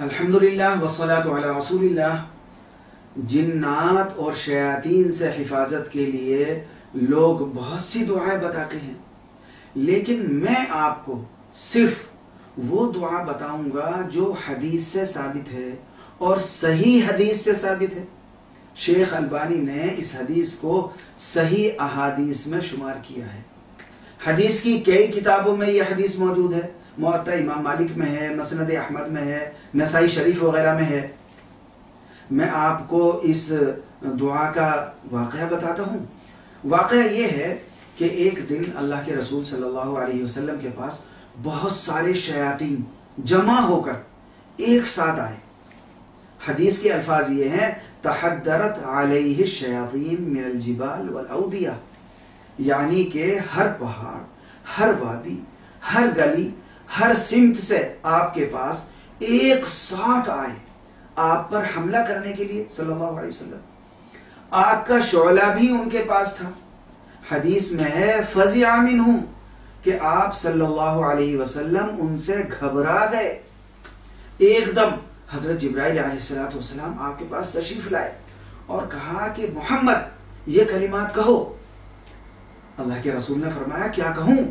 الحمدللہ والصلاۃ علی رسول اللہ۔ جنات اور شیاطین سے حفاظت کے لیے لوگ بہت سی دعائیں بتاتے ہیں، لیکن میں آپ کو صرف وہ دعا بتاؤں گا جو حدیث سے ثابت ہے اور صحیح حدیث سے ثابت ہے۔ شیخ البانی نے اس حدیث کو صحیح احادیث میں شمار کیا ہے۔ حدیث کی کئی کتابوں میں یہ حدیث موجود ہے، موطا امام مالک میں ہے، مسند احمد میں ہے، نسائی شریف وغیرہ میں ہے۔ میں آپ کو اس دعا کا واقعہ بتاتا ہوں۔ واقعہ یہ ہے کہ ایک دن اللہ کے رسول صلی اللہ علیہ وسلم کے پاس بہت سارے شیاطین جمع ہو کر ایک ساتھ آئے۔ حدیث کے الفاظ یہ ہیں: تحدرت علیہ الشیاطین من الجبال والاودیہ، یعنی کہ ہر پہاڑ، ہر وادی، ہر گلی، ہر سمت سے آپ کے پاس ایک ساتھ آئے آپ پر حملہ کرنے کے لیے صلی اللہ علیہ وسلم۔ آگ کا شعلہ بھی ان کے پاس تھا۔ حدیث میں ہے فزع منہم، کہ آپ صلی اللہ علیہ وسلم ان سے گھبرا گئے۔ ایک دم حضرت جبرائیل علیہ السلام آپ کے پاس تشریف لائے اور کہا کہ محمد یہ کلمات کہو۔ اللہ کے رسول نے فرمایا کیا کہوں؟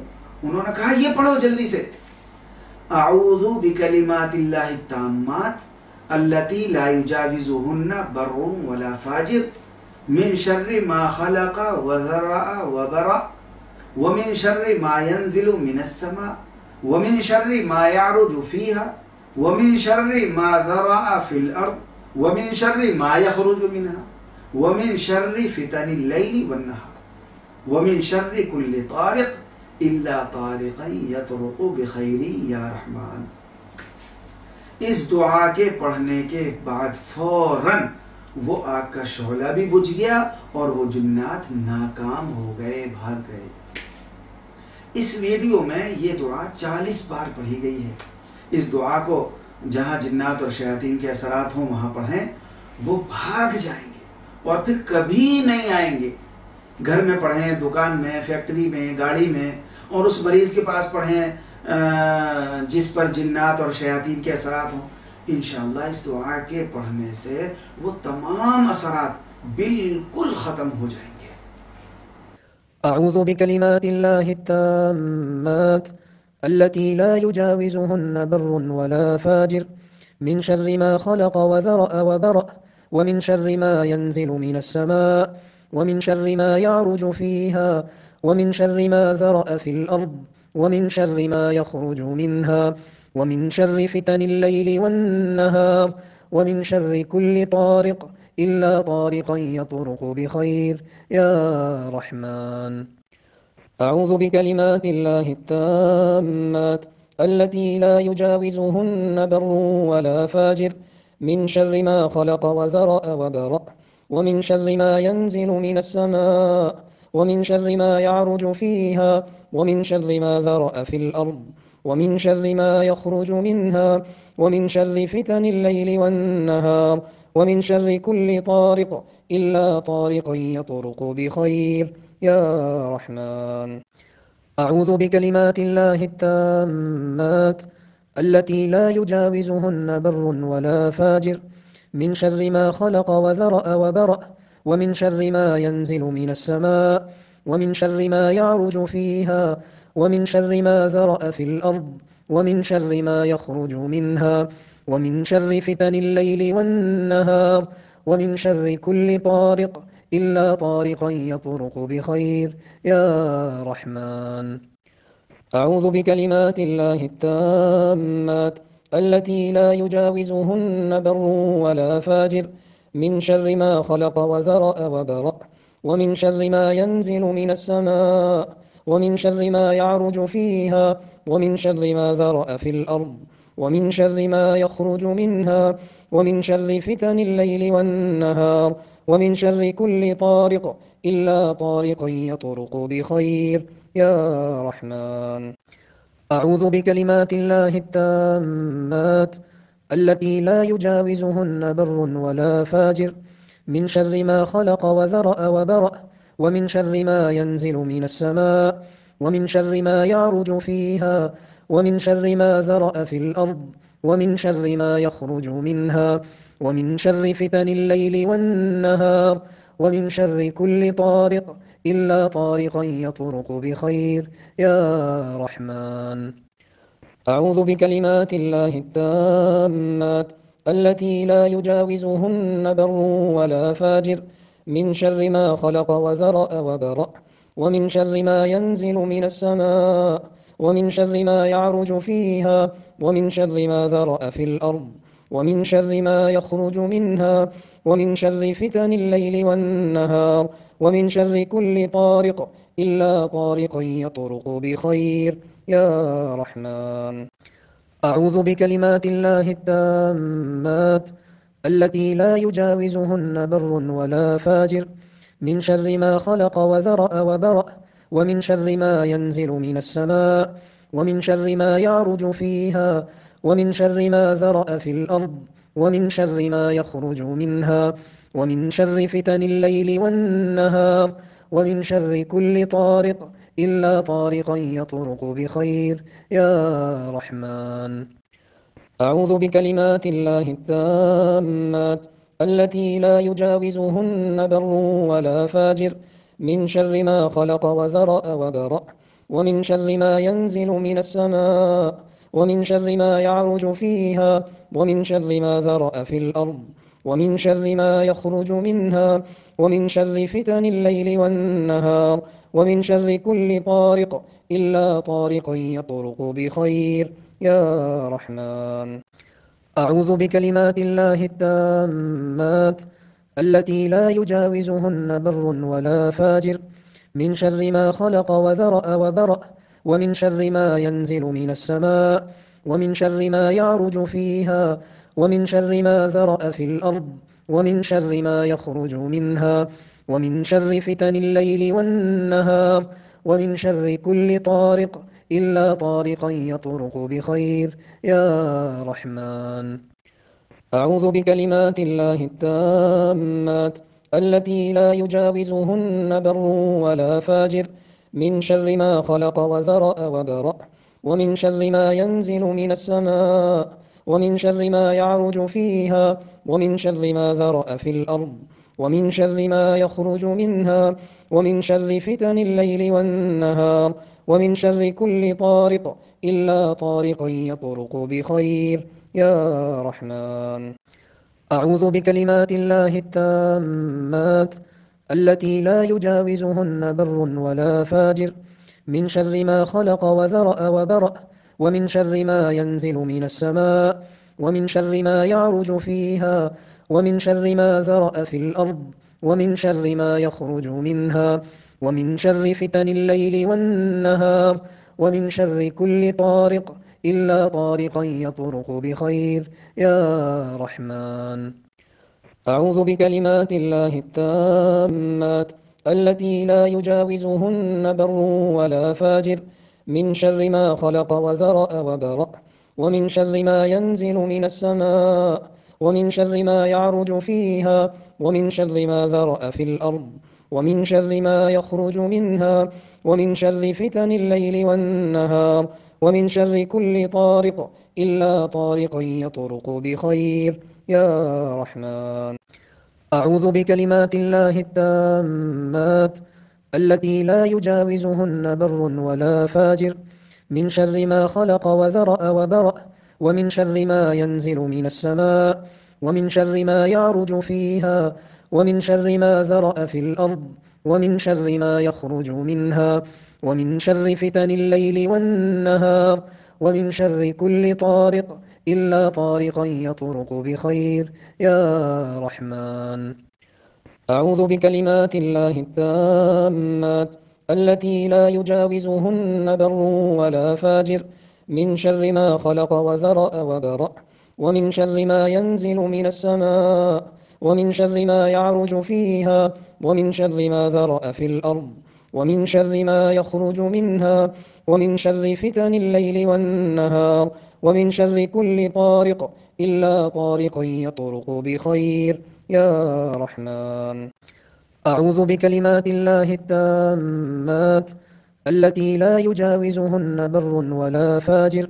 انہوں نے کہا یہ پڑھو جلدی سے: اعوذ بکلمات اللہ التامات التی لا یجاوزہن بر ولا فاجر من شر ما خلق وذرأ وبرأ ومن شر ما ينزل من السماء ومن شر ما يعرج فيها ومن شر ما ذرأ في الأرض ومن شر ما يخرج منها ومن شر فتن الليل والنهار ومن شر كل طارق الا طارقا يطرق بخير یا رحمان۔ اس دعا کے پڑھنے کے بعد فوراً وہ آگ کا شعلہ بھی بجھ گیا اور وہ جنات ناکام ہو گئے، بھاگ گئے۔ اس ویڈیو میں یہ دعا 40 بار پڑھی گئی ہے۔ اس دعا کو جہاں جنات اور شیاطین کے اثرات ہوں وہاں پڑھیں، وہ بھاگ جائیں گے اور پھر کبھی نہیں آئیں گے۔ گھر میں پڑھیں، دکان میں، فیکٹری میں، گاڑی میں، اور اس مریض کے پاس پڑھیں جس پر جنات اور شیاطین کے اثرات ہوں۔ انشاءاللہ اس دعا کے پڑھنے سے وہ تمام اثرات بالکل ختم ہو جائیں گے۔ اعوذ بکلمات اللہ التامات التي لا يجاوزهن بر ولا فاجر من شر ما خلق وذرأ وبرأ ومن شر ما ينزل من السماء ومن شر ما يعرج فيها ومن شر ما ذرأ في الأرض ومن شر ما يخرج منها ومن شر فتن الليل والنهار ومن شر كل طارق إلا طارقا يطرق بخير يا رحمن أعوذ بكلمات الله التامات التي لا يجاوزهن بر ولا فاجر من شر ما خلق وذرأ وبرأ ومن شر ما ينزل من السماء ومن شر ما يعرج فيها ومن شر ما ذرأ في الأرض ومن شر ما يخرج منها ومن شر فتن الليل والنهار ومن شر كل طارق إلا طارقا يطرق بخير يا رحمن أعوذ بكلمات الله التامات التي لا يجاوزهن بر ولا فاجر من شر ما خلق وذرأ وبرأ ومن شر ما ينزل من السماء ومن شر ما يعرج فيها ومن شر ما ذرأ في الأرض ومن شر ما يخرج منها ومن شر فتن الليل والنهار ومن شر كل طارق إلا طارقا يطرق بخير يا رحمن أعوذ بكلمات الله التامات التي لا يجاوزهن بر ولا فاجر من شر ما خلق وذرأ وبرأ ومن شر ما ينزل من السماء ومن شر ما يعرج فيها ومن شر ما ذرأ في الأرض ومن شر ما يخرج منها ومن شر فتن الليل والنهار ومن شر كل طارق إلا طارقا يطرق بخير يا رحمن أعوذ بكلمات الله التامات التي لا يجاوزهن بر ولا فاجر من شر ما خلق وذرأ وبرأ ومن شر ما ينزل من السماء ومن شر ما يعرج فيها ومن شر ما ذرأ في الأرض ومن شر ما يخرج منها ومن شر فتن الليل والنهار ومن شر كل طارق إلا طارقا يطرق بخير يا رحمن. أعوذ بكلمات الله التامات التي لا يجاوزهن بر ولا فاجر من شر ما خلق وذرأ وبرأ ومن شر ما ينزل من السماء ومن شر ما يعرج فيها ومن شر ما ذرأ في الأرض ومن شر ما يخرج منها ومن شر فتن الليل والنهار ومن شر كل طارق إلا طارقا يطرق بخير يا رحمن. أعوذ بكلمات الله التامات التي لا يجاوزهن بر ولا فاجر من شر ما خلق وذرأ وبرأ ومن شر ما ينزل من السماء ومن شر ما يعرج فيها ومن شر ما ذرأ في الأرض ومن شر ما يخرج منها ومن شر فتن الليل والنهار ومن شر كل طارق إلا طارقا يطرق بخير يا رحمن. أعوذ بكلمات الله التامات التي لا يجاوزهن بر ولا فاجر من شر ما خلق وذرأ وبرأ ومن شر ما ينزل من السماء ومن شر ما يعرج فيها ومن شر ما ذرأ في الأرض ومن شر ما يخرج منها ومن شر فتن الليل والنهار ومن شر كل طارق إلا طارقا يطرق بخير يا رحمن. أعوذ بكلمات الله التامات التي لا يجاوزهن بر ولا فاجر من شر ما خلق وذرأ وبرأ ومن شر ما ينزل من السماء ومن شر ما يعرج فيها ومن شر ما ذرأ في الأرض ومن شر ما يخرج منها ومن شر فتن الليل والنهار ومن شر كل طارق إلا طارقا يطرق بخير يا رحمن. أعوذ بكلمات الله التامات التي لا يجاوزهن بر ولا فاجر من شر ما خلق وذرأ وبرأ ومن شر ما ينزل من السماء ومن شر ما يعرج فيها ومن شر ما ذرأ في الأرض ومن شر ما يخرج منها ومن شر فتن الليل والنهار ومن شر كل طارق إلا طارقا يطرق بخير يا رحمن. أعوذ بكلمات الله التامات التي لا يجاوزهن بر ولا فاجر من شر ما خلق وذرأ وبرأ ومن شر ما ينزل من السماء ومن شر ما يعرج فيها ومن شر ما ذرأ في الأرض ومن شر ما يخرج منها ومن شر فتن الليل والنهار ومن شر كل طارق إلا طارقا يطرق بخير يا رحمن. أعوذ بكلمات الله التامات التي لا يجاوزهن بر ولا فاجر من شر ما خلق وذرأ وبرأ ومن شر ما ينزل من السماء ومن شر ما يعرج فيها ومن شر ما ذرأ في الأرض ومن شر ما يخرج منها ومن شر فتن الليل والنهار ومن شر كل طارق إلا طارقا يطرق بخير يا رحمن. أعوذ بكلمات الله التامات التي لا يجاوزهن بر ولا فاجر من شر ما خلق وذرأ وبرأ ومن شر ما ينزل من السماء ومن شر ما يعرج فيها ومن شر ما ذرأ في الأرض ومن شر ما يخرج منها ومن شر فتن الليل والنهار ومن شر كل طارق إلا طارقا يطرق بخير يا رحمن. أعوذ بكلمات الله التامات التي لا يجاوزهن بر ولا فاجر من شر ما خلق وذرأ وبرأ ومن شر ما ينزل من السماء ومن شر ما يعرج فيها ومن شر ما ذرأ في الأرض ومن شر ما يخرج منها ومن شر فتن الليل والنهار ومن شر كل طارق إلا طارقا يطرق بخير يا رحمن. أعوذ بكلمات الله التامات التي لا يجاوزهن بر ولا فاجر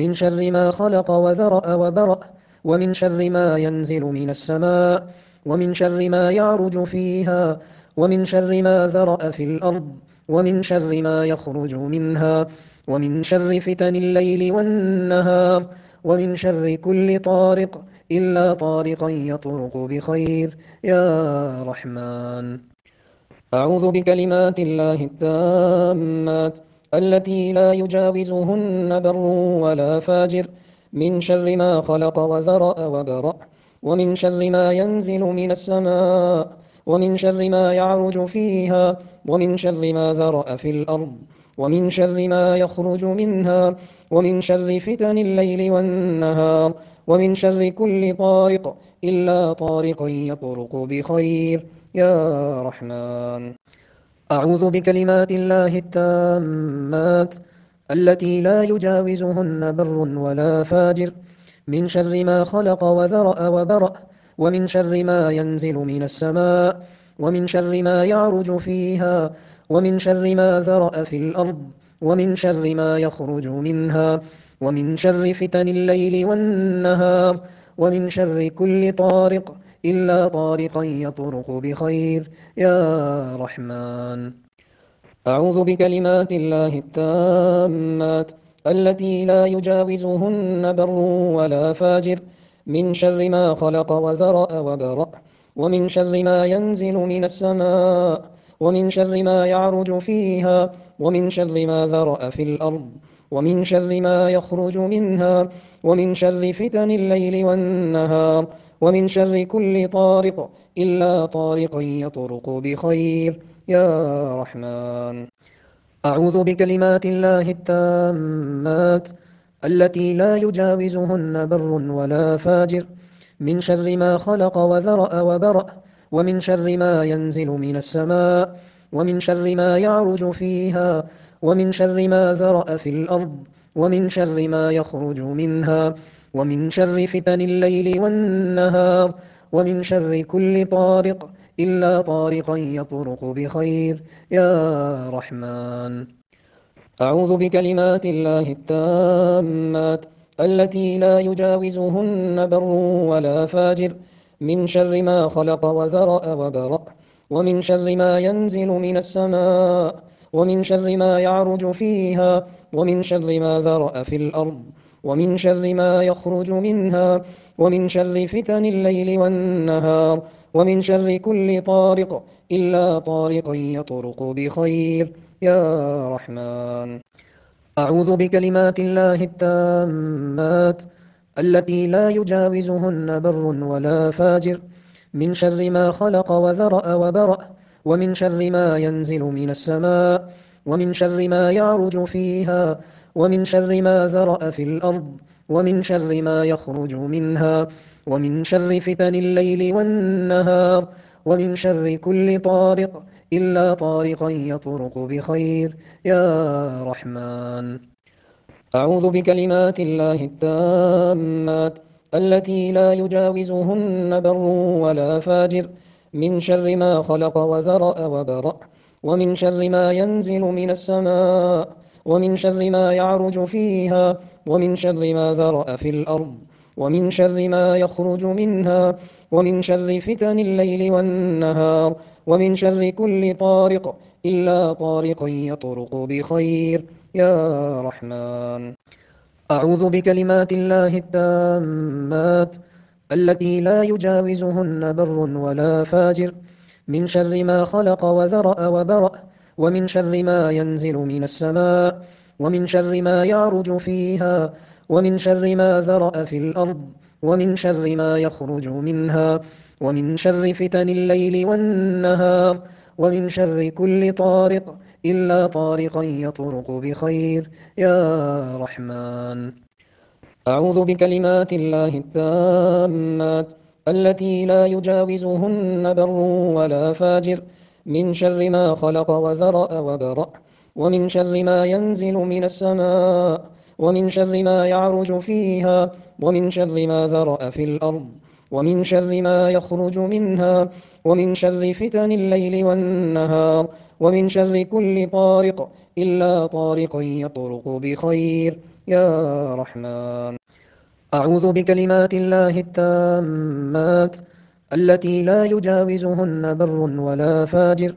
من شر ما خلق وذرأ وبرأ ومن شر ما ينزل من السماء ومن شر ما يعرج فيها ومن شر ما ذرأ في الأرض ومن شر ما يخرج منها ومن شر فتن الليل والنهار ومن شر كل طارق إلا طارقا يطرق بخير يا رحمن. أعوذ بكلمات الله التامات التي لا يجاوزهن بر ولا فاجر من شر ما خلق وذرأ وبرأ ومن شر ما ينزل من السماء ومن شر ما يعرج فيها ومن شر ما ذرأ في الأرض ومن شر ما يخرج منها ومن شر فتن الليل والنهار ومن شر كل طارق إلا طارقا يطرق بخير يا رحمن. أعوذ بكلمات الله التامات التي لا يجاوزهن بر ولا فاجر من شر ما خلق وذرأ وبرأ ومن شر ما ينزل من السماء ومن شر ما يعرج فيها ومن شر ما ذرأ في الأرض ومن شر ما يخرج منها ومن شر فتن الليل والنهار ومن شر كل طارق إلا طارقا يطرق بخير يا رحمن. أعوذ بكلمات الله التامات التي لا يجاوزهن بر ولا فاجر من شر ما خلق وذرأ وبرأ ومن شر ما ينزل من السماء ومن شر ما يعرج فيها ومن شر ما ذرأ في الأرض ومن شر ما يخرج منها ومن شر فتن الليل والنهار ومن شر كل طارق إلا طارقا يطرق بخير يا رحمن. أعوذ بكلمات الله التامات التي لا يجاوزهن بر ولا فاجر من شر ما خلق وذرأ وبرأ ومن شر ما ينزل من السماء ومن شر ما يعرج فيها ومن شر ما ذرأ في الأرض ومن شر ما يخرج منها ومن شر فتن الليل والنهار ومن شر كل طارق إلا طارقا يطرق بخير يا رحمن. أعوذ بكلمات الله التامات التي لا يجاوزهن بر ولا فاجر من شر ما خلق وذرأ وبرأ ومن شر ما ينزل من السماء ومن شر ما يعرج فيها ومن شر ما ذرأ في الأرض ومن شر ما يخرج منها ومن شر فتن الليل والنهار ومن شر كل طارق إلا طارقا يطرق بخير يا رحمن. أعوذ بكلمات الله التامات التي لا يجاوزهن بر ولا فاجر من شر ما خلق وذرأ وبرأ ومن شر ما ينزل من السماء ومن شر ما يعرج فيها ومن شر ما ذرأ في الأرض ومن شر ما يخرج منها ومن شر فتن الليل والنهار ومن شر كل طارق إلا طارقا يطرق بخير يا رحمن. أعوذ بكلمات الله التامات التي لا يجاوزهن بر ولا فاجر من شر ما خلق وذرأ وبرأ ومن شر ما ينزل من السماء ومن شر ما يعرج فيها ومن شر ما ذرأ في الأرض ومن شر ما يخرج منها ومن شر فتن الليل والنهار ومن شر كل طارق إلا طارقا يطرق بخير يا رحمن. أعوذ بكلمات الله التامات التي لا يجاوزهن بر ولا فاجر من شر ما خلق وذرأ وبرأ ومن شر ما ينزل من السماء ومن شر ما يعرج فيها ومن شر ما ذرأ في الأرض ومن شر ما يخرج منها ومن شر فتن الليل والنهار ومن شر كل طارق إلا طارقا يطرق بخير يا رحمن. أعوذ بكلمات الله التامات التي لا يجاوزهن بر ولا فاجر من شر ما خلق وذرأ وبرأ ومن شر ما ينزل من السماء ومن شر ما يعرج فيها ومن شر ما ذرأ في الأرض ومن شر ما يخرج منها ومن شر فتن الليل والنهار ومن شر كل طارق إلا طارقا يطرق بخير يا رحمن. أعوذ بكلمات الله التامات التي لا يجاوزهن بر ولا فاجر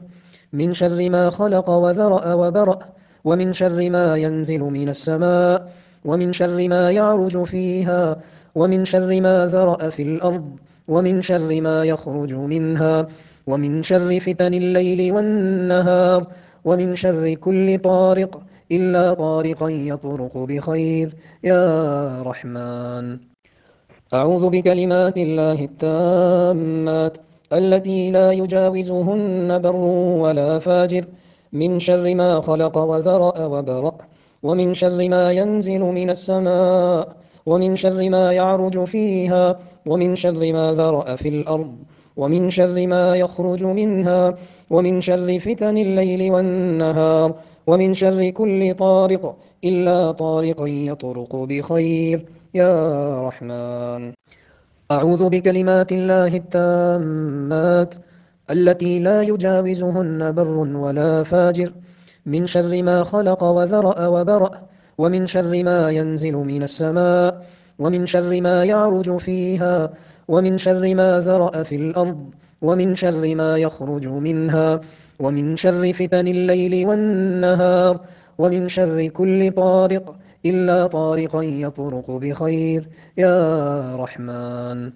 من شر ما خلق وذرأ وبرأ ومن شر ما ينزل من السماء ومن شر ما يعرج فيها ومن شر ما ذرأ في الأرض ومن شر ما يخرج منها ومن شر فتن الليل والنهار ومن شر كل طارق إلا طارقا يطرق بخير يا رحمن. أعوذ بكلمات الله التامات التي لا يجاوزهن بر ولا فاجر من شر ما خلق وذرأ وبرأ ومن شر ما ينزل من السماء ومن شر ما يعرج فيها ومن شر ما ذرأ في الأرض ومن شر ما يخرج منها ومن شر فتن الليل والنهار ومن شر كل طارق إلا طارقا يطرق بخير يا رحمن. أعوذ بكلمات الله التامات التي لا يجاوزهن بر ولا فاجر من شر ما خلق وذرأ وبرأ ومن شر ما ينزل من السماء ومن شر ما يعرج فيها ومن شر ما ذرأ في الأرض ومن شر ما يخرج منها ومن شر فتن الليل والنهار ومن شر كل طارق إلا طارقا يطرق بخير يا رحمن.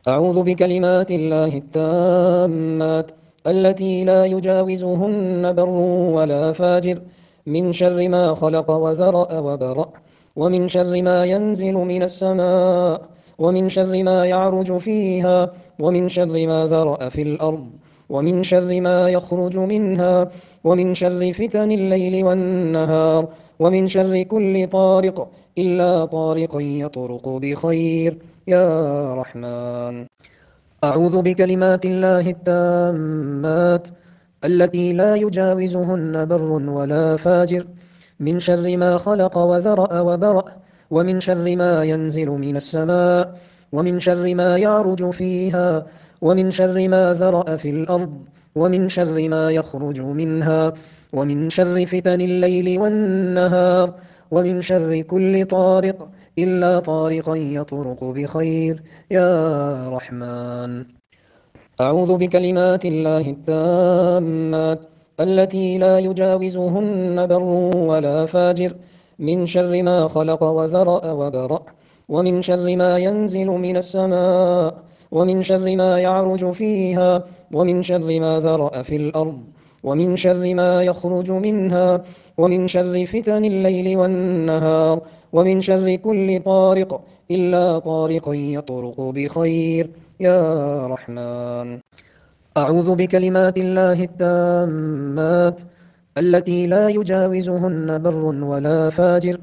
أعوذ بكلمات الله التامات التي لا يجاوزهن بر ولا فاجر من شر ما خلق وذرأ وبرأ ومن شر ما ينزل من السماء ومن شر ما يعرج فيها ومن شر ما ذرأ في الأرض ومن شر ما يخرج منها ومن شر فتن الليل والنهار ومن شر كل طارق إلا طارقا يطرق بخير يا رحمن. أعوذ بكلمات الله التامات التي لا يجاوزهن بر ولا فاجر من شر ما خلق وذرأ وبرأ ومن شر ما ينزل من السماء ومن شر ما يعرج فيها ومن شر ما ذرأ في الأرض ومن شر ما يخرج منها ومن شر فتن الليل والنهار ومن شر كل طارق إلا طارقا يطرق بخير يا رحمن. أعوذ بكلمات الله التامات التي لا يجاوزهن بر ولا فاجر من شر ما خلق وذرأ وبرأ ومن شر ما ينزل من السماء ومن شر ما يعرج فيها ومن شر ما ذرأ في الأرض ومن شر ما يخرج منها ومن شر فتن الليل والنهار ومن شر كل طارق إلا طارقا يطرق بخير يا رحمن. أعوذ بكلمات الله التامات التي لا يجاوزهن بر ولا فاجر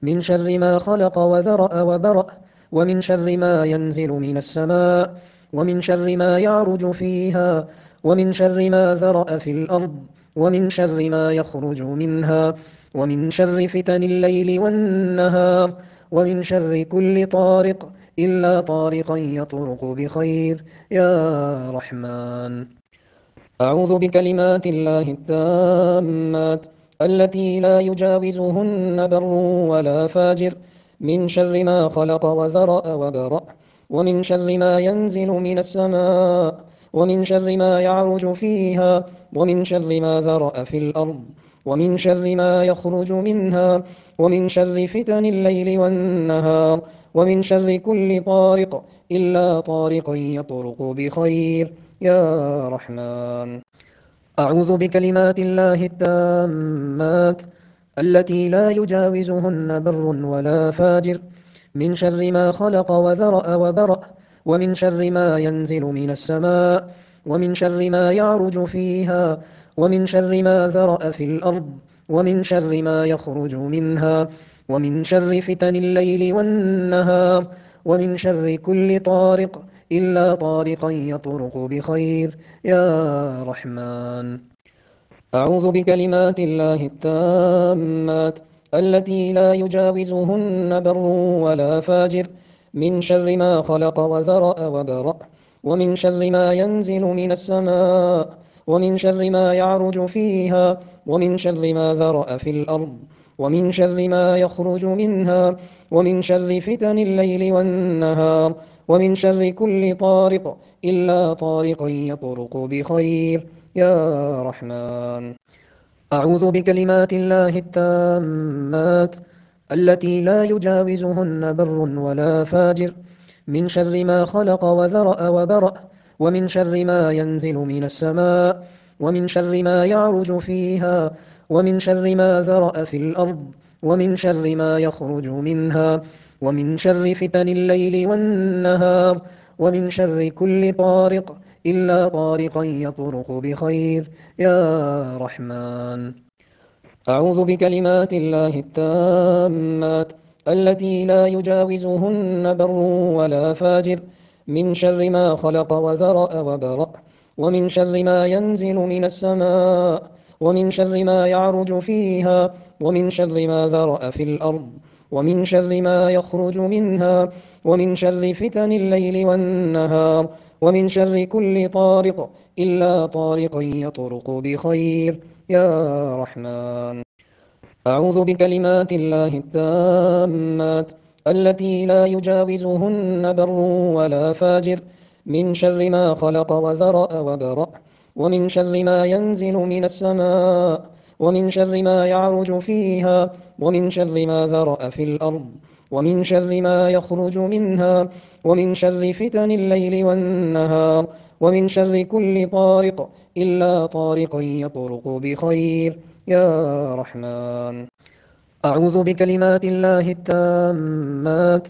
من شر ما خلق وذرأ وبرأ ومن شر ما ينزل من السماء ومن شر ما يعرج فيها ومن شر ما ذرأ في الأرض ومن شر ما يخرج منها ومن شر فتن الليل والنهار ومن شر كل طارق إلا طارقا يطرق بخير يا رحمن. أعوذ بكلمات الله التامات التي لا يجاوزهن بر ولا فاجر من شر ما خلق وذرأ وبرأ ومن شر ما ينزل من السماء ومن شر ما يعرج فيها ومن شر ما ذرأ في الأرض ومن شر ما يخرج منها ومن شر فتن الليل والنهار ومن شر كل طارق إلا طارقا يطرق بخير يا رحمن. أعوذ بكلمات الله التامات التي لا يجاوزهن بر ولا فاجر من شر ما خلق وذرأ وبرأ ومن شر ما ينزل من السماء ومن شر ما يعرج فيها ومن شر ما ذرأ في الأرض ومن شر ما يخرج منها ومن شر فتن الليل والنهار ومن شر كل طارق إلا طارقا يطرق بخير يا رحمن. أعوذ بكلمات الله التامات التي لا يجاوزهن بر ولا فاجر من شر ما خلق وذرأ وبرأ ومن شر ما ينزل من السماء ومن شر ما يعرج فيها ومن شر ما ذرأ في الأرض ومن شر ما يخرج منها ومن شر فتن الليل والنهار ومن شر كل طارق إلا طارقا يطرق بخير يا رحمن أعوذ بكلمات الله التامات التي لا يجاوزهن بر ولا فاجر من شر ما خلق وذرأ وبرأ ومن شر ما ينزل من السماء ومن شر ما يعرج فيها ومن شر ما ذرأ في الأرض ومن شر ما يخرج منها ومن شر فتن الليل والنهار ومن شر كل طارق إلا طارقا يطرق بخير يا رحمن أعوذ بكلمات الله التامات التي لا يجاوزهن بر ولا فاجر من شر ما خلق وذرأ وبرأ ومن شر ما ينزل من السماء ومن شر ما يعرج فيها ومن شر ما ذرأ في الأرض ومن شر ما يخرج منها ومن شر فتن الليل والنهار ومن شر كل طارق إلا طارقا يطرق بخير يا رحمن أعوذ بكلمات الله التامات التي لا يجاوزهن بر ولا فاجر من شر ما خلق وذرأ وبرأ ومن شر ما ينزل من السماء ومن شر ما يعرج فيها ومن شر ما ذرأ في الأرض ومن شر ما يخرج منها ومن شر فتن الليل والنهار ومن شر كل طارق إلا طارقا يطرق بخير يا رحمن أعوذ بكلمات الله التامات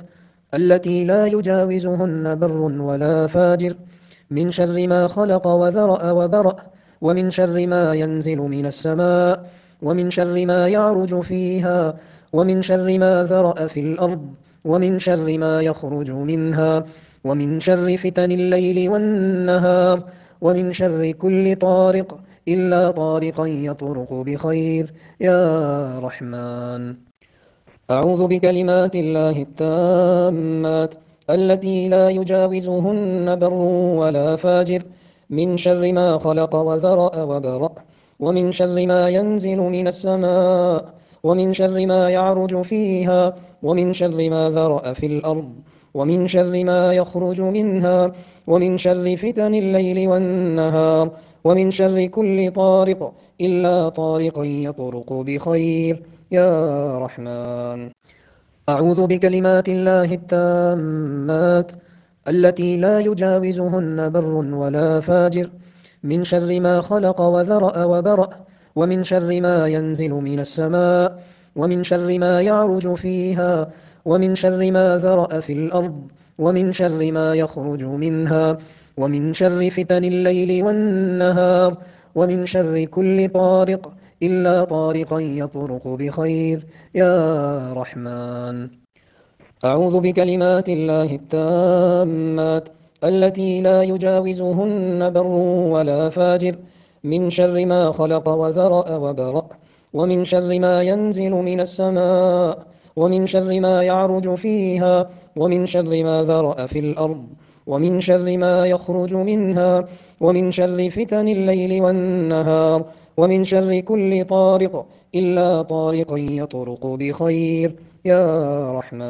التي لا يجاوزهن بر ولا فاجر من شر ما خلق وذرأ وبرأ ومن شر ما ينزل من السماء ومن شر ما يعرج فيها ومن شر ما ذرأ في الأرض ومن شر ما يخرج منها ومن شر فتن الليل والنهار ومن شر كل طارق إلا طارقا يطرق بخير يا رحمن أعوذ بكلمات الله التامات التي لا يجاوزهن بر ولا فاجر من شر ما خلق وذرأ وبرأ ومن شر ما ينزل من السماء ومن شر ما يعرج فيها ومن شر ما ذرأ في الأرض ومن شر ما يخرج منها ومن شر فتن الليل والنهار ومن شر كل طارق إلا طارقا يطرق بخير يا رحمن أعوذ بكلمات الله التامات التي لا يجاوزهن بر ولا فاجر من شر ما خلق وذرأ وبرأ ومن شر ما ينزل من السماء ومن شر ما يعرج فيها ومن شر ما ذرأ في الأرض ومن شر ما يخرج منها ومن شر فتن الليل والنهار ومن شر كل طارق إلا طارقا يطرق بخير يا رحمن أعوذ بكلمات الله التامات التي لا يجاوزهن بر ولا فاجر من شر ما خلق وذرأ وبرأ ومن شر ما ينزل من السماء ومن شر ما يعرج فيها ومن شر ما ذرأ في الأرض ومن شر ما يخرج منها ومن شر فتن الليل والنهار ومن شر كل طارق إلا طارقا يطرق بخير يا رحمن